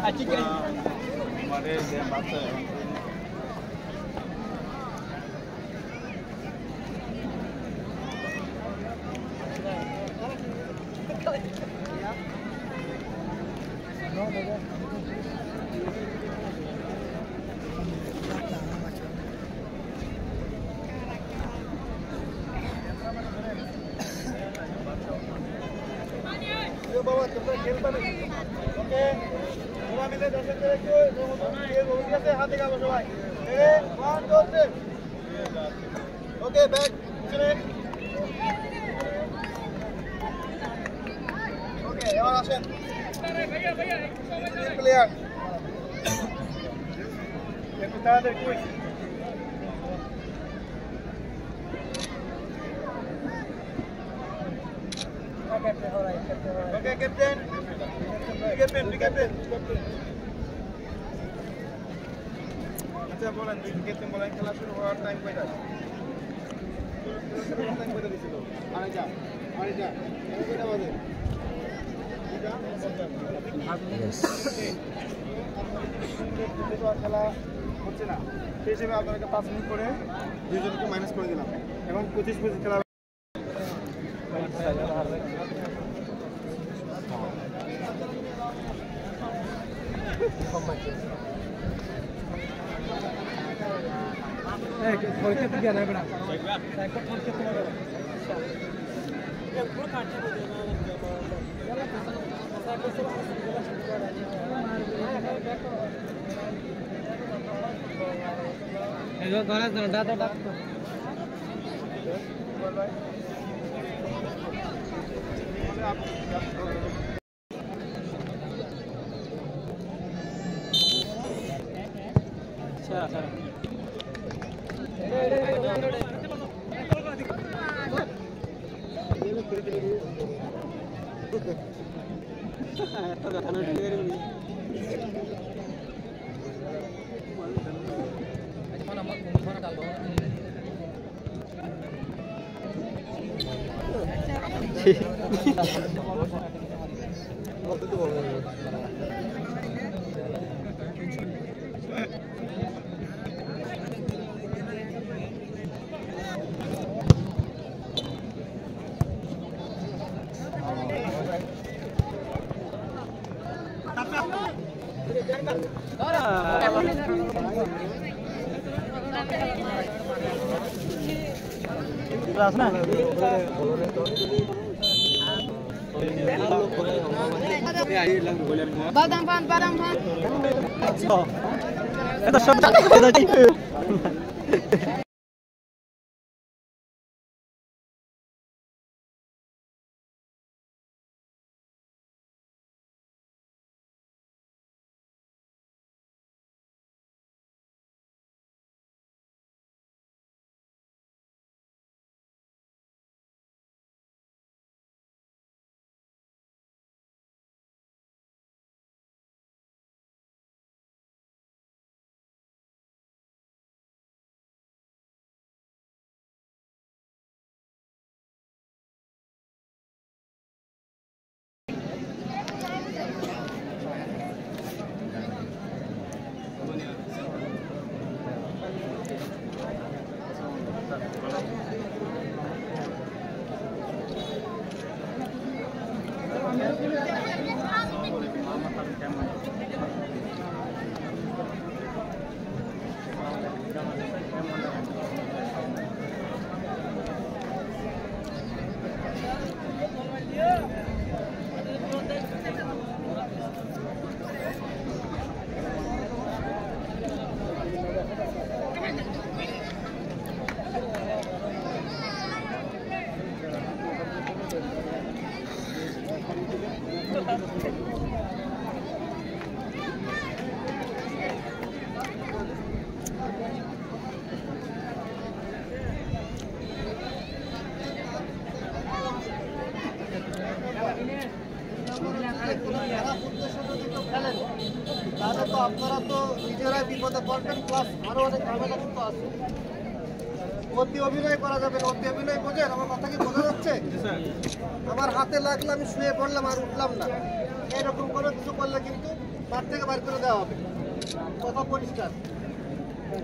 हमारे बात है बाबा तुम खेलता नहीं ओके पूरा मिले 10 तरह के ये बोलिए से हाथ दिखा बसो भाई ए 1 2 3 ओके बैक चले ओके और आसन भैया प्लेयर ये बता दे कोई Okay, Captain. Big Captain. আচ্ছা বলেন ক্যাপ্টেন বলেন খেলা শুরু হওয়ার টাইম কয়টা? টাইম কয়টা দিছিল? আড়াইটা। কয়টা বাজে? খেলা হচ্ছে না সেই হিসেবে আপনাকে 5 মিনিট করে দুইজনকে মাইনাস করে দিলাম এবং 25 খেলা कितना गया बड़ा Badang pan. Это что? আপনারা তো নিজেরাই বিপদে পড়বেন, প্লাস আরো অনেক ঝামেলা কিন্তু আছে। অতি অভিনয় করা যাবে না, অতি অভিনয় বোঝেন? আমার কথা কি বোঝা যাচ্ছে? আমার হাতে লাগলে আমি শুয়ে পড়লাম আর উঠলাম না, এরকম করে কিছু করলে কিন্তু মাঠ থেকে বাইর করে দেওয়া হবে। কথা পরিষ্কার।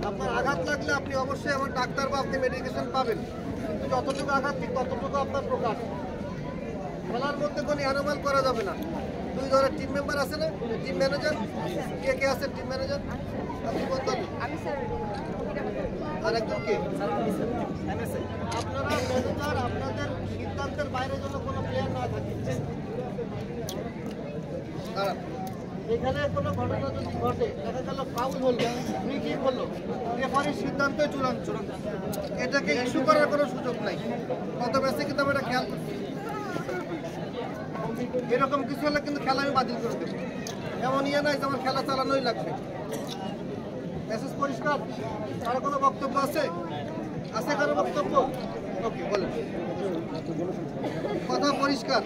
আপনার আঘাত লাগলে আপনি অবশ্যই আমার ডাক্তার বা আপনি মেডিকেশন পাবেন, যতটুকু আঘাত ঠিক ততটুকু আপনার প্রকাশ। খেলার মধ্যে কোনো অ্যানোমাল করা যাবে না। 2 ধরনের টিম মেম্বার আছে না, টিম ম্যানেজার, কে আছেন টিম ম্যানেজার? আপনি কোন দল? আর একজন কে? আপনারা ম্যানেজার আপনাদের সিদ্ধান্তের বাইরে যেন কোনো প্লেয়ার না থাকে। দাঁড়ান, এখানে কোনো ঘটনা যদি ঘটে, দেখা গেল ফাউল হলো, ফ্রি কিক হলো, রেফারির সিদ্ধান্তই চূড়ান্ত। এটাকে ইস্যু করার কোনো সুযোগ নাই। গত ম্যাচে কিন্তু আমরা এটা খেয়াল করছি। এরকম কিছু হলে কিন্তু খেলা আমি বাতিল করে দেবো। এমন ইয়ে নাই যে আমার খেলা চালানোই লাগবে। মেসেজ পরিষ্কার? আর কোনো বক্তব্য আছে? আছে কারো বক্তব্য? ওকে, বলেন। কথা পরিষ্কার।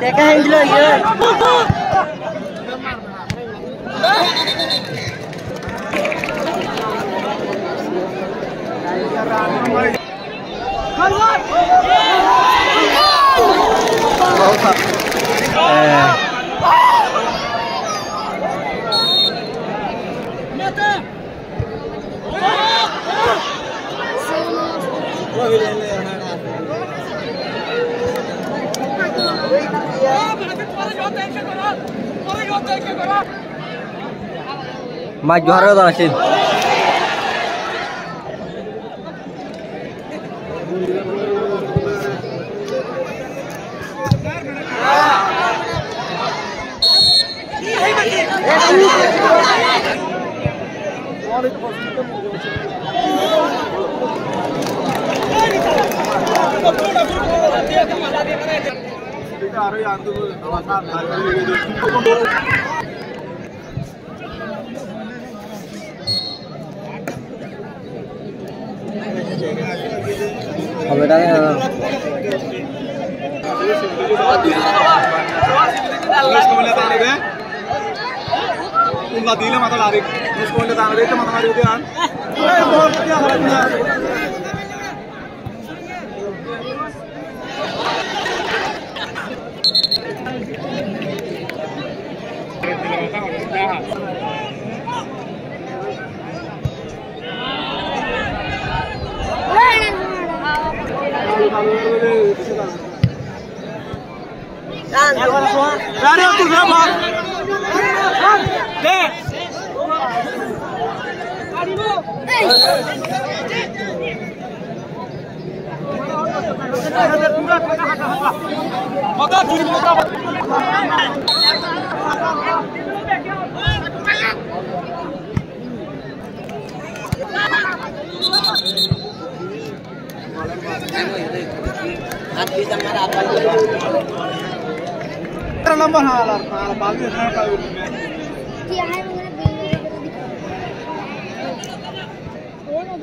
Teka handler yun. Mike Johara da asin. Dila mata lari, sekolah tanah itu mata lari itu kan? Dari aku berapa? Deh. Mata juri mata. Number halar, bagus apa itu? क्या है वो ना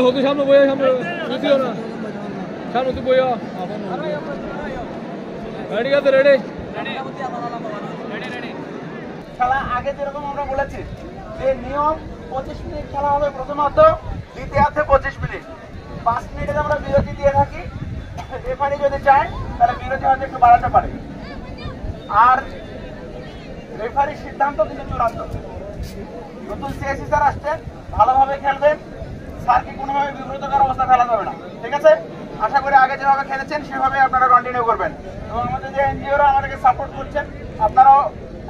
হতে সামনে বইয়া সামনে তুইও না সামনে তুই বইয়া রেডি আছে রেডি খেলা আগে যেরকম আমরা বলেছি যে নিয়ম 25 মিনিট খেলা হবে প্রথমত, দ্বিতীয়ার্ধে 25 মিনিট, 5 মিনিটে আমরা বিরতি দিয়ে থাকি। রেফারি যদি চায় তাহলে বিরতি হয়তো একটু বাড়াতে পারে। আর রেফারির সিদ্ধান্ত কিন্তু চূড়ান্ত। নতুন সিএসি স্যার আসছেন, ভালোভাবে খেলবেন, স্যারকে কোনোভাবে বিব্রতকর অবস্থা ফেলা যাবে না, ঠিক আছে? আশা করি আগে যেভাবে খেলেছেন সেভাবে আপনারা কন্টিনিউ করবেন এবং আমাদের যে এনজিওরা আমাদেরকে সাপোর্ট করছেন আপনারাও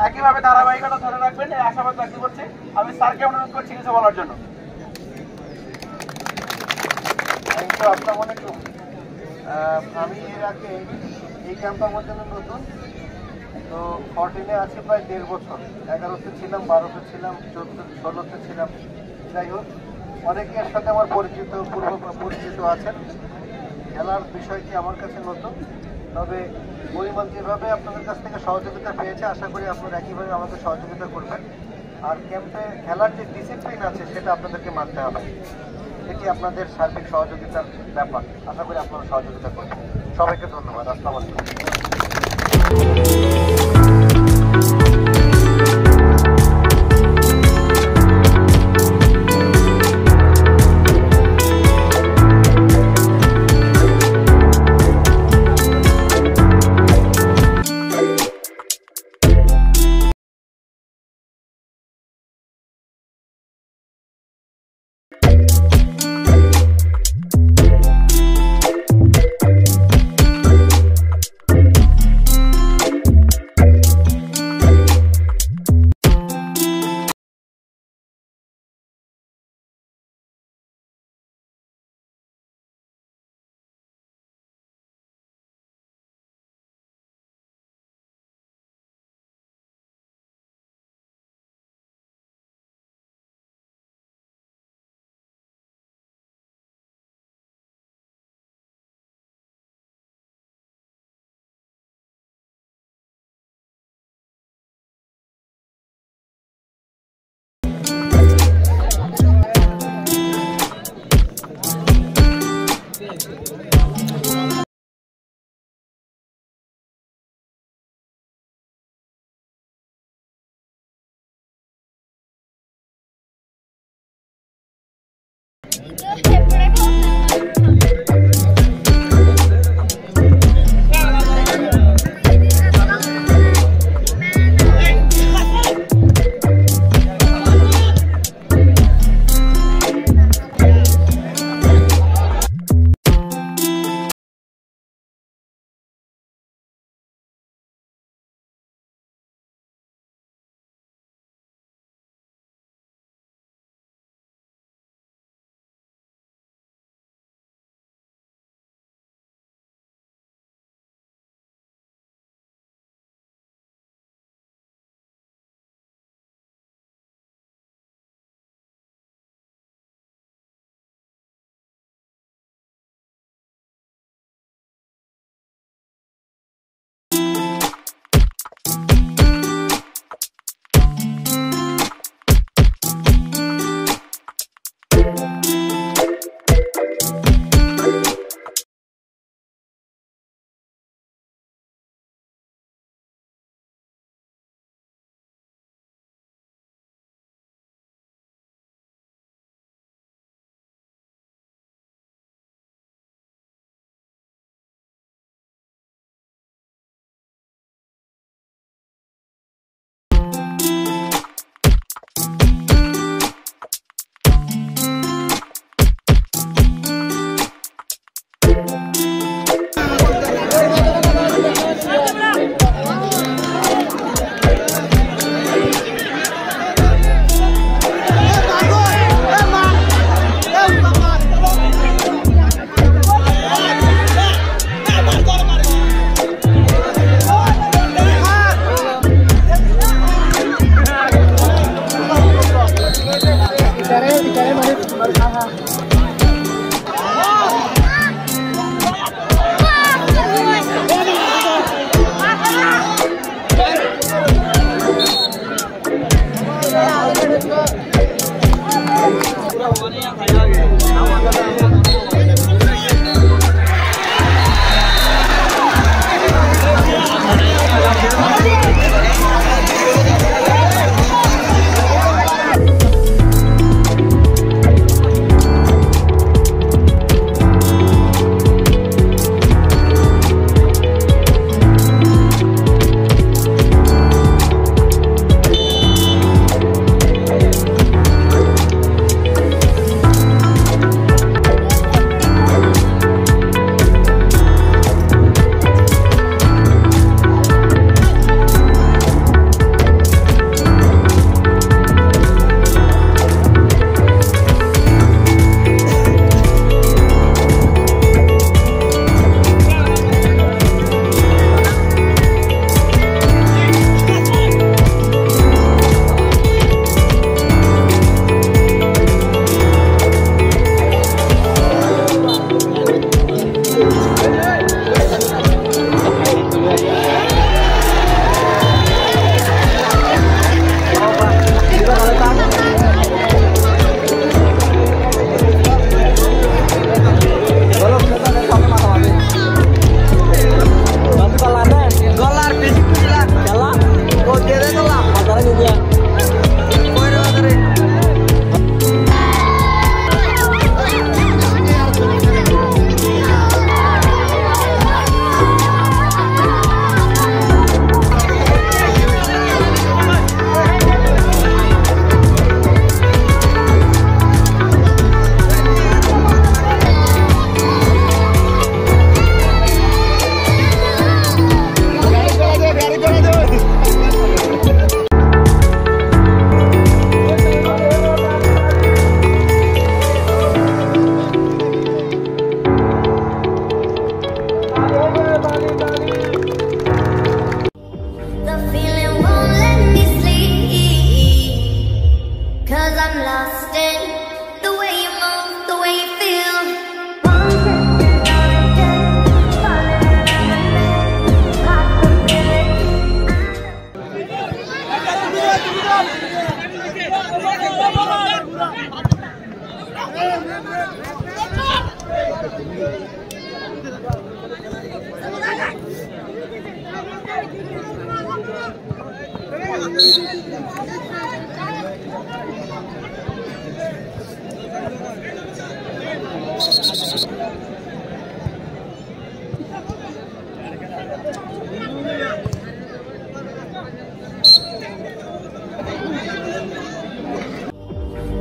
একইভাবে ধারাবাহিকতা ধরে রাখবেন, এই আশাবাদ ব্যক্ত করছি। আমি স্যারকে অনুরোধ করছি কিছু বলার জন্য। আসসালামু আলাইকুম। আমি এর আগে এই ক্যাম্পের মধ্যে নতুন, তো 14-এ আছি প্রায় 1.5 বছর। 11তে ছিলাম, 12তে ছিলাম, 16তে ছিলাম। যাই হোক, অনেকে এর সাথে আমার পরিচিত আছেন। খেলার বিষয়টি আমার কাছে নতুন, তবে পরিমাণ যেভাবে আপনাদের কাছ থেকে সহযোগিতা পেয়েছে আশা করি আপনারা একইভাবে আমাকে সহযোগিতা করবেন। আর ক্যাম্পে খেলার যে ডিসিপ্লিন আছে সেটা আপনাদেরকে মানতে হবে, এটি আপনাদের সার্বিক সহযোগিতার ব্যাপার। আশা করি আপনারা সহযোগিতা করবেন। সবাইকে ধন্যবাদ। আসসালামু আলাইকুম।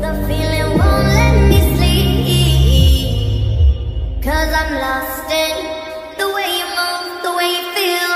The feeling won't let me sleep, 'cause I'm lost in the way you move, the way you feel.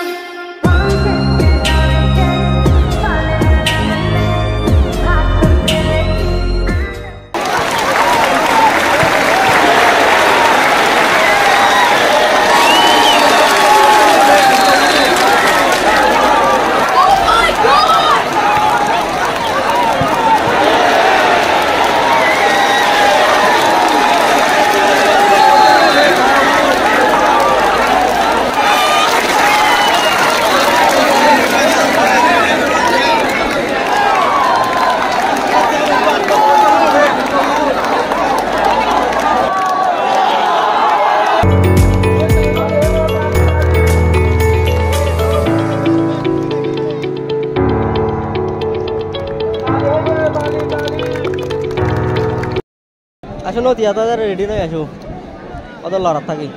আসো নতি এত রেডি হয়ে আসো অত লড়ার থাকি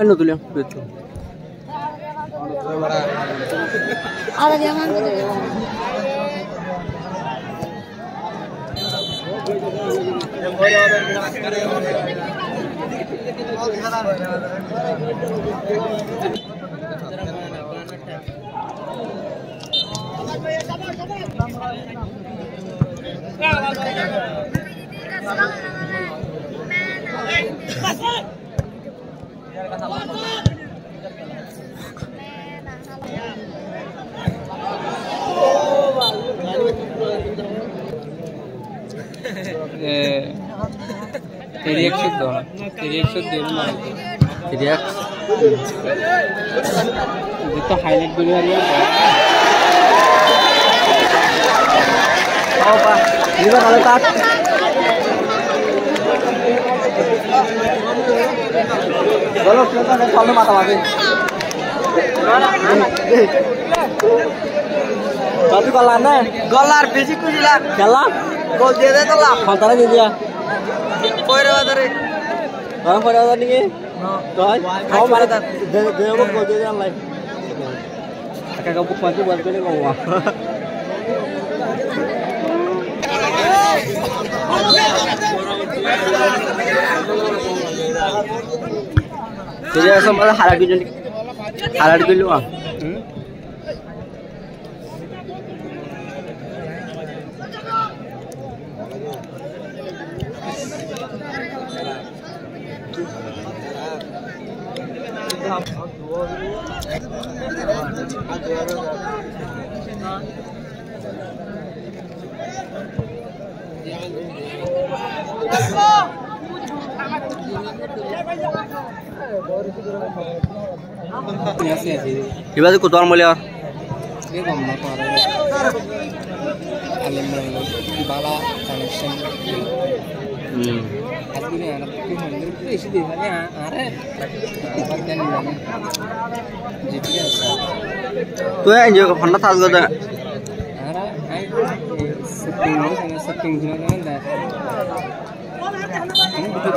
Ano tuh yang betul? Ada dia mana tuh? Reaction dona. Reaction dil na. React. Itu highlight dulu hari ya. Oh pak, ini mah kalau tak. Kalau kita ada kalau mata lagi. Tapi kalau anda golar basic kuch la kalah, gol de de to la faltara di dia. poire badare Orang pada ada nih. Tuh, kau mana? Dia mau gol dia yang lain. Kagak buat buat kali kau. Jadi asal malah halal dulu ah. Ibadah kutuan mulia. Ini gambar apa? Alim bala connection. Asli anak itu mandir itu isi di sana are. Pakai ni. GPS. Tu yang enjoy ke mana thal kau dah? Are, I setting ni sana setting ni mana dah. Ini betul.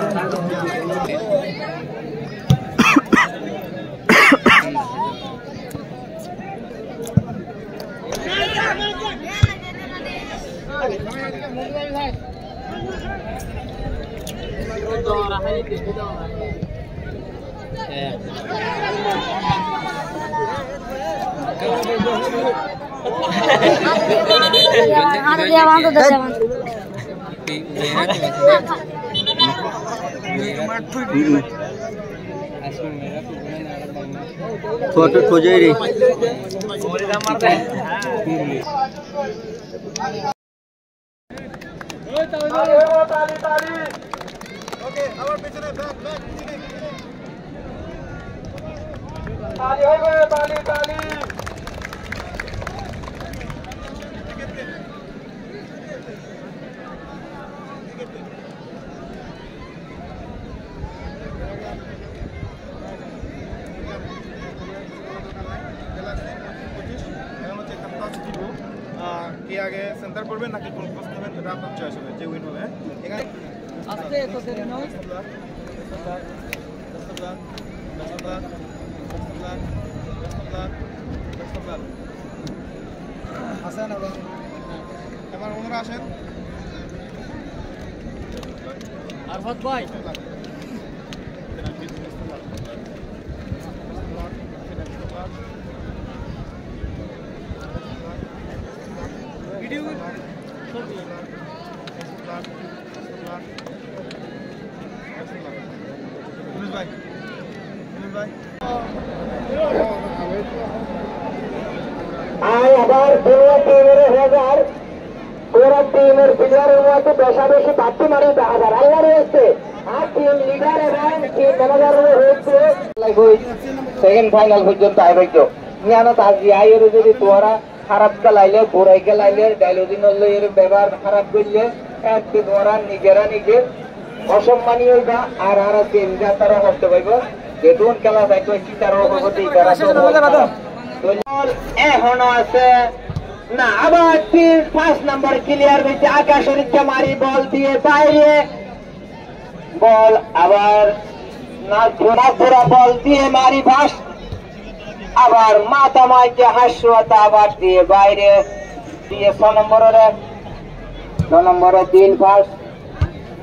Foto खोजे रे ওকে আবার পেছনে back back তালি হবে তালি তালি কি আগে সেন্টার করবেন নাকি কোন প্রশ্ন নেবেন এটা আপনার চয়েস হবে যে উইন হবে এখানে আস্তে তো দেরি নয় হাসান এবার ওনারা আসেন আরফাত ভাই ভিডিও ভাই ভাই আবার পুরো টিমের হাজার পুরো টিমের প্লেয়ারের মধ্যে বেশি বাড়তি মারি হাজার আল্লাহ রয়েছে আর টিম লিডার এবং টিম ম্যানেজার হয়েছে সেকেন্ড ফাইনাল পর্যন্ত আইবাইতো নিয়ানো তাজি আইয়ের যদি তোরা খারাপ খেলাইলে ঘুরাই খেলাইলে ডাইলোজিন এর ব্যবহার খারাপ করলে একটি তোরা নিজেরা নিজে অসম্মানী হইবা আর আর টিম যা তারা কষ্ট পাইব যেটুন খেলা যাইতো কি তার অবগতি করা এখনো আছে না আবার 5 নম্বর ক্লিয়ার হয়েছে আকাশের ইচ্ছা মারি বল দিয়ে বাইরে বল আবার নাথুরা বল দিয়ে মারি ভাস আবার মাথা মাইকে হাস্যতা আবার দিয়ে বাইরে দিয়ে 6 নম্বরে 3 ফাস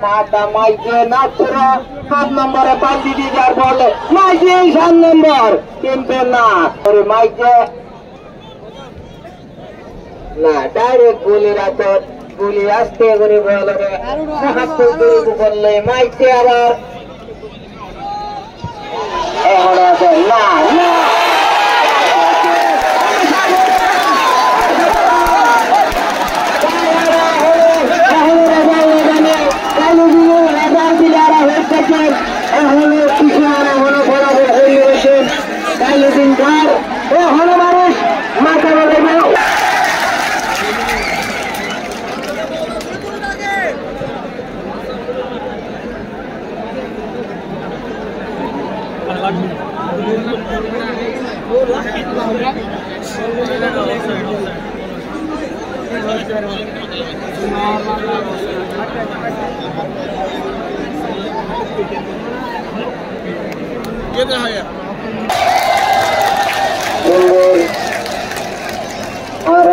মাথা মাইকে নাথুরা 7 নম্বরে বালতি দিয়ে যার বলে মাইকে 7 নম্বর কিন্তু না ওরে মাইকে না ডাইরেক্ট গুলির আতর গুলি আসতে করে বলে বললে মাইকে আবার এখন আছে না মানুষ মাথা বলে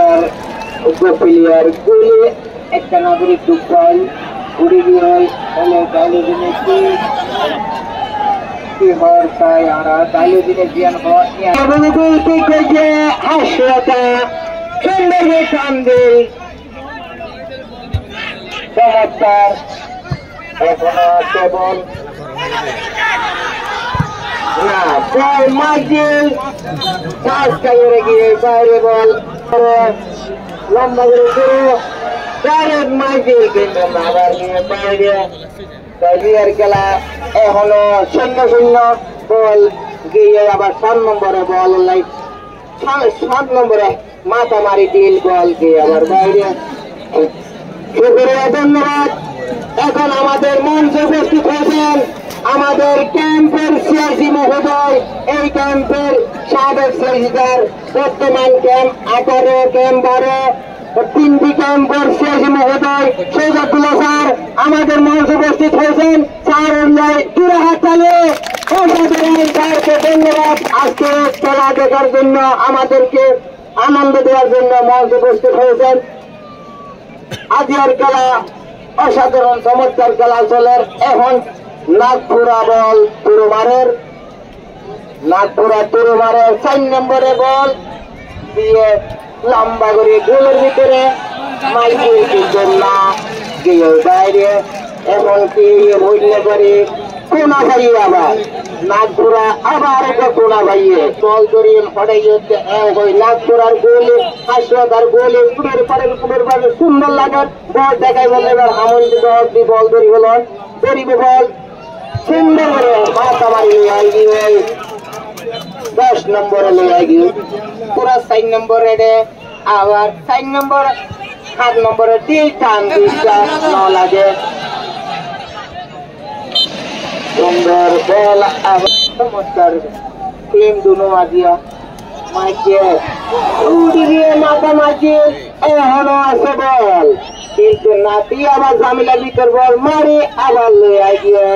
আবার প্লেয়ার গুলি একটা নাগরিক দুপাল উড়ে গিয়ে হলে তাইলে দিনে কি হওয়ার তাই আমরা তাইলে দিনে জিয়ান হওয়ার হাস্যতা সুন্দর কান্দে চমৎকার এখনো কেবল না বল মাইকেল চাষকাইরে গিয়ে বাইরে বল লম্বা করে শুরু ডাইরেক্ট মাইকেল কিন্তু আবার গিয়ে বাইরে ক্লিয়ার খেলা এখনো 0-0 বল গিয়ে আবার 7 নম্বরে বল লাইট 7 নম্বরে মাথামারি ডিল বল গিয়ে আবার বাইরে ধন্যবাদ। এখন আমাদের মঞ্চে উপস্থিত হয়েছেন আমাদের ক্যাম্পের সিআইসি মহোদয়, এই ক্যাম্পের সাবেক সেক্রেটারি, বর্তমান ক্যাম্প 18 ক্যাম্প 12 3টি ক্যাম্পের সিআইসি মহোদয় সৈয়দুল্লাহ স্যার আমাদের মঞ্চে উপস্থিত হয়েছেন। স্যার পুরো হাত চালিয়ে স্যারকে ধন্যবাদ আজকে খেলা দেখার জন্য, আমাদেরকে আনন্দ দেওয়ার জন্য মঞ্চে উপস্থিত হয়েছেন। আজকের খেলা অসাধারণ চমৎকার খেলা চলে। এখন নাগপুরা বল তুরুমারের 4 নম্বরে বল দিয়ে লম্বা করে গোলের ভিতরে মাইকেল কিন্তু না গিয়ে বাইরে এমনকি মূল্য করে কোনা ভাইয়ে আবার নাগপুরা আবার একটা কোনা ভাইয়ে বল করিয়ে ফটাইয়ে ওই নাগপুরার গোলে হাসপাতাল গোলে পুরের পরে সুন্দর লাগার বল দেখাই বলে এবার আমন্ত্রিত বল ধরি হল ধরিবে বল সুন্দর করে মাথা মারিয়ে আইগিয়ে 10 নম্বরে লই আইগিয়ে পুরা 4 নম্বর রেডে আবার 4 নম্বর 7 নম্বরে দিল টান দিটা ন লাগে সুন্দর বল আবার চমৎকার টিম দুনো আজিয়া মাইকে উড়ি গিয়ে মাথা মাঝে এখনো আছে বল কিন্তু নাতি আবার জামিলা ভিতর বল মারি আবার লই আইগিয়ে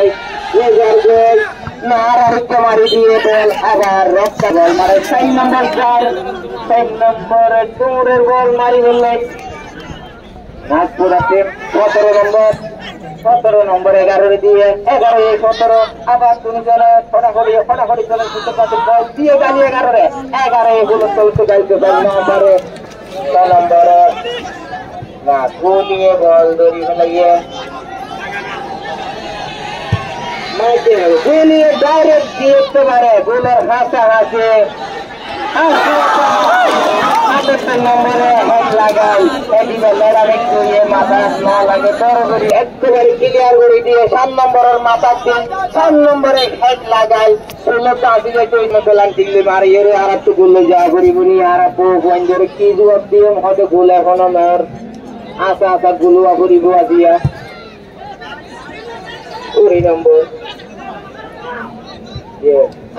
লেজার গোল না আর মারি দিয়ে বল আবার রক্তা বল মারে 4 নম্বর 4 নম্বরে দূরের বল মারি ফেললেন নাগপুরা টিম 17 নম্বর 11 দিয়ে 11-17 আবার দুজনে ফটাফটি চলে বল দিয়ে গালি 11 গুলো চলতে গাইতে 10 নম্বরে 6 নম্বরে না গোলিয়ে বল ধরি ফেলাইয়ে মাইকেল গোলিয়ে ডাইরেক্ট দিয়ে দিতে পারে গোলের হাসে 7 নম্বরে হেড লাগাই এদিকে মেরা একটু মাথা না লাগে বড় একেবারে ক্লিয়ার করে দিয়ে 7 নম্বরের মাথা দিয়ে 7 নম্বরে হেড লাগাই 16 আসিলে তো পেলাম দিল্লি মারি এর আর একটু গোলে যা গরিবনি আর পয়েন্টে কি জবাব দিয়ে হয়তো গোল এখনো নর আশা গোলুয়া গরিব দিয়া 20 নম্বর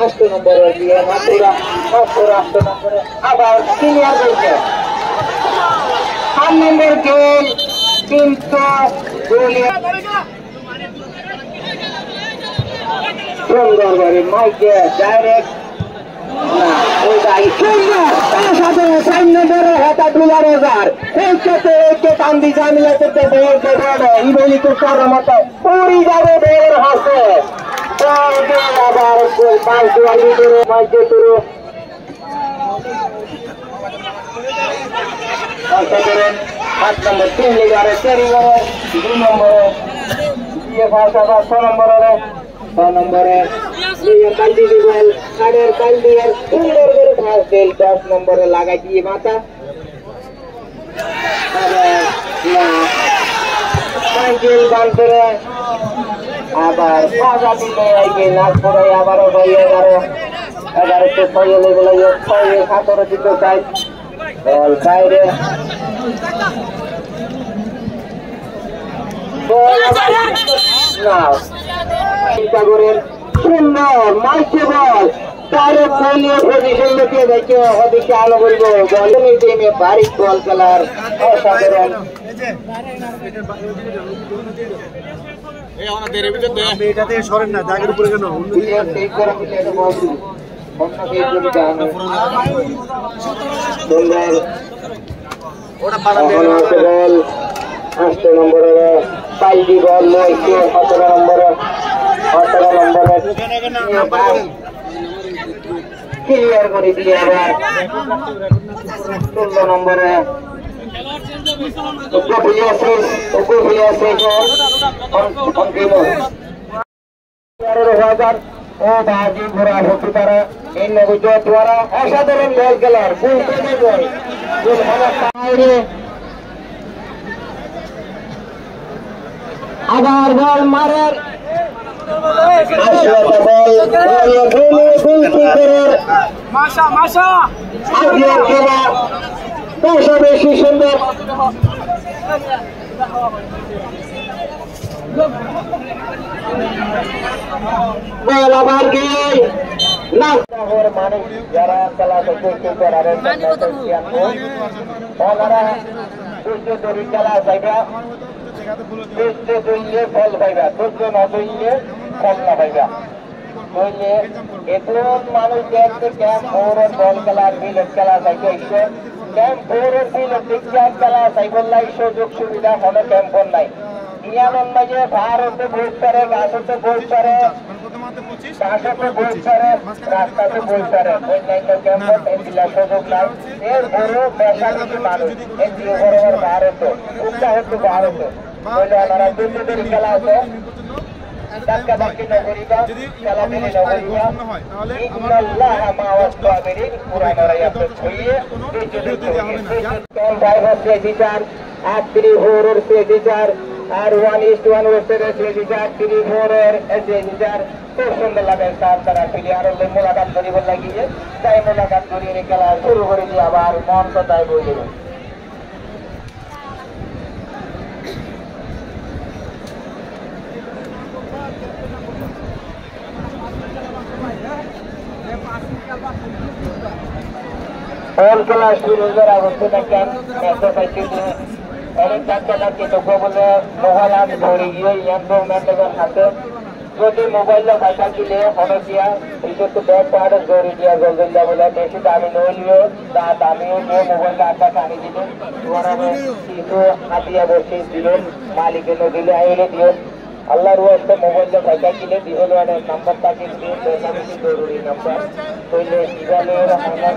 8 নম্বরে দিয়ে মাত্র 8 নম্বরে আবার ক্লিয়ার করছে 8 নম্বর গোল কিন্তু গোলে সুন্দর করে মাইকে ডাইরেক্ট না ওই দাই সুন্দর তার সাথে 4 নম্বরে হাতা ডুলার হাজার একসাথে একে কান্দি জামিলা করতে বল দেবো ইবলি তো চার মতো পুরি যাবে বলের হাসে আবার 5 দুয়ারি করে মাইকে শুরু অসাধারণ 8 নম্বর 3 লিগারে 2 নম্বরে দিয়ে ভাষা 6 নম্বরে কালদি বল সাড়ের কালদি আর সুন্দর করে ঘাস দেল 10 নম্বরে লাগাই দিয়ে মাথা মাইকেল বান্তরে আবার সাজা দিলে আইগে নাচ করে আবারও ভাই 11 তো 6 লেভেল 6 17 দিতে চাই বল বাইরে বল না চিন্তা করেন সুন্দর মাইকে বল তারে বলিয়ে পজিশন দেখিয়ে দেখে ওদিকে আলো করব বলের টিমে বারিক বল খেলার অসাধারণ এটাতে সরেন না জায়গার উপরে কেন 8 নম্বরে 5টি বল 17 নম্বরে 18 নম্বরে ক্লিয়ার করে দিয়ে আবার 16 নম্বরে অসাধারণ বল খেলার আবার বল মারার বেশি সুন্দর বল আবার গিয়ে না মানুষ যারা খেলা করতে করারেন ওনারা খেলা চাইবা ফল পাইবা ধৈর্য না ধরলে ফল না পাইবা ধরলে এখন মানুষ দেখতে ক্যাম্প ওর বল খেলার বিলেট খেলা চাইতে এসে ক্যাম্প ওর বিলেট খেলা চাইবলাই সুযোগ সুবিধা কোনো ক্যাম্পর নাই ইয়ানোর মাঝে ভারতে বইতে পারে গাছতে বইতে পারে গাছতে বইতে পারে রাস্তাতে বইতে পারে অন্যান্য ক্যাম্পর এগুলা সুযোগ নাই এর বড় পেশা কিছু মানুষ এটি বরাবর ভারতে উল্টা হচ্ছে ভারতে বলে ওনারা দুর্নীতির খেলা আছে ধাক্কা ধাক্কি নগরীবা খেলা মিলে নগরীবা ইন্নাল্লাহ মা ওয়াসতাবিরিন কুরআন আয়াতে ছইয়ে ভাই হচ্ছে বিচার 8-3-4 এর সে বিচার আর 1:1 ওয়েস্টের সে বিচার 3-4 এর সে বিচার খুব সুন্দর লাগে স্যার তারা প্লেয়ার হলে মোলাকাত করিব লাগিয়ে তাই মোলাকাত করিয়ে খেলা শুরু করে দিয়ে আবার মন কথায় বই দেবে বল খেলা শুরু করা হচ্ছে দেখেন অনেক ধাক্কা ধাক্কি তো বলে মোবাইল ধরে গিয়ে একদম ম্যান্ডেগর হাতে যদি মোবাইল ভাইটা কিনে অনেকিয়া এই তো ব্যাগ পাহাড়ে জড়ি দিয়া জলদিল্লা বলে বেশি দামি নইলেও তা দামিও নিয়ে মোবাইলটা আটটা টানি দিলে ওরা কিছু হাতিয়া বসে দিলেন মালিকে দিলে আইলে দিয়ে আল্লাহর ওয়াস্তে মোবাইলটা ভাইটা কিনে দিহল নাম্বারটা কিনতে জরুরি নাম্বার কইলে ইজালের আমার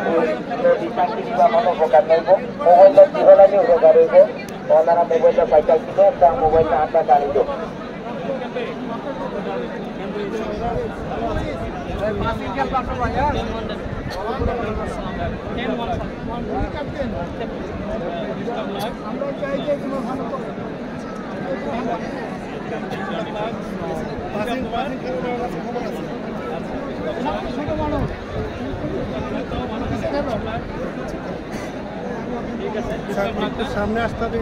নদী চাকরি দিবা কোনো উপকার নেব মোবাইলটা দিহল আমি উপকার হইব ওনারা মোবাইলটা ভাইটা কিনে একটা মোবাইলটা আটটা টানি দেব সামনে আসতে হবে